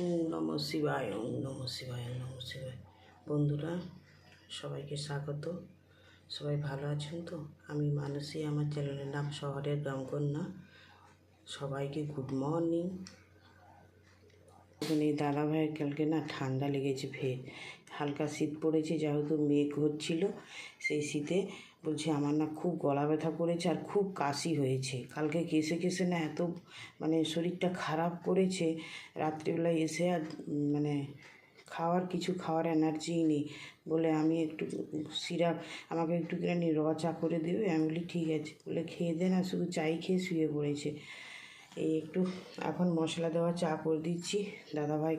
ওম নমঃ শিবায়, ওম নমঃ শিবায়, ওম নমঃ শিবায়। বন্ধুরা সবাইকে স্বাগত। সবাই ভালো আছেন তো? আমি মানসী, আমার চ্যানেলের নাম শহরের গ্রামকন্যা। সবাইকে গুড মর্নিং। এখন এই দাদাভাইয়ের কালকে না ঠান্ডা লেগেছে, ফের হালকা শীত পড়েছে, যেহেতু মেঘ হচ্ছিল সেই শীতে বলছে আমার না খুব গলা ব্যথা করেছে আর খুব কাশি হয়েছে। কালকে কেসে কেসে না এত শরীরটা খারাপ করেছে, রাত্রিবেলায় এসে আর কিছু খাওয়ার এনার্জিই নেই। বলে আমি একটু সিরাপ, আমাকে একটু কিনে র চা করে দেবে। আমি বলি ঠিক আছে। বলে খেয়ে দে না, শুধু চাই খেয়ে শুয়ে পড়েছে। এই একটু এখন মশলা দেওয়া চা করে দিচ্ছি, দাদাভাই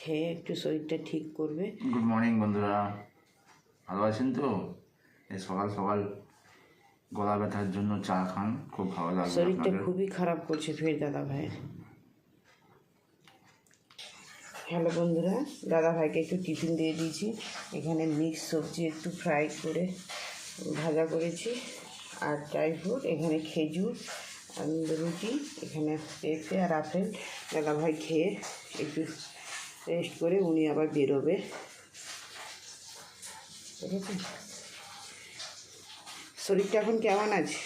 খেয়ে একটু শরীরটা ঠিক করবে। গুড মর্নিং বন্ধুরা, ভালো আছেন তো? এই সকাল সকাল গলা ব্যথার জন্য চা খান, খুব ভালো লাগবে। শরীরটা খুবই খারাপ করছে ফের দাদাভাইয়ের। হ্যালো বন্ধুরা, দাদাভাইকে একটু টিফিন দিয়ে দিয়েছি। এখানে মিক্স সবজি একটু ফ্রাই করে ভাজা করেছি, আর ড্রাই ফ্রুট, এখানে খেজুর, রুটি, এখানে পেঁপে আর আপেল। দাদাভাই খেয়ে একটু রেস্ট করে উনি আবার বেরোবে, ঠিক আছে? শরীরটা এখন কেমন আছে?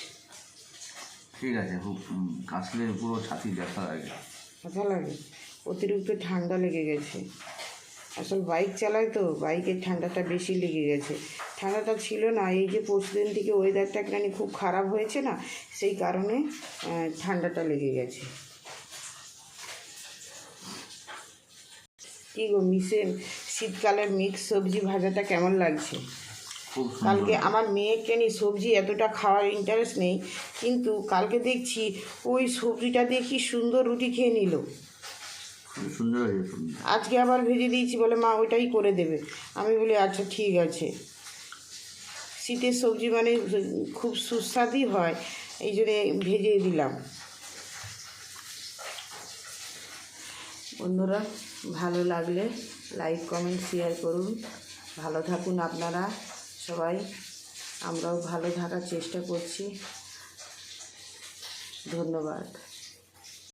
ঠিক আছে, খুব কাশলে পুরো ছাতি ব্যথা লাগে। ব্যথা লাগে, অতিরিক্ত ঠান্ডা লেগে গেছে। আসলে বাইক চালায় তো, বাইকের ঠান্ডাটা বেশি লেগে গেছে। ঠান্ডাটা ছিল না, এই যে পরশুদিন থেকে ওয়েদারটা একটুখানি খুব খারাপ হয়েছে না, সেই কারণে ঠান্ডাটা লেগে গেছে। কী গো শীতকালের মিক্স সবজি ভাজাটা কেমন লাগছে? কালকে আমার মেয়েকে নিয়ে সবজি এতটা খাওয়ার ইন্টারেস্ট নেই, কিন্তু কালকে দেখছি ওই সবজিটা দিয়ে কি সুন্দর রুটি খেয়ে নিল। আজকে আবার ভেজে দিয়েছি, বলে মা ওইটাই করে দেবে। আমি বলি আচ্ছা ঠিক আছে। শীতের সবজি খুব সুস্বাদই হয়, এই জন্যে ভেজে দিলাম। বন্ধুরা ভালো লাগলে লাইক কমেন্ট শেয়ার করুন। ভালো থাকুন আপনারা সবাই, আমরাও ভালো থাকার চেষ্টা করছি। ধন্যবাদ।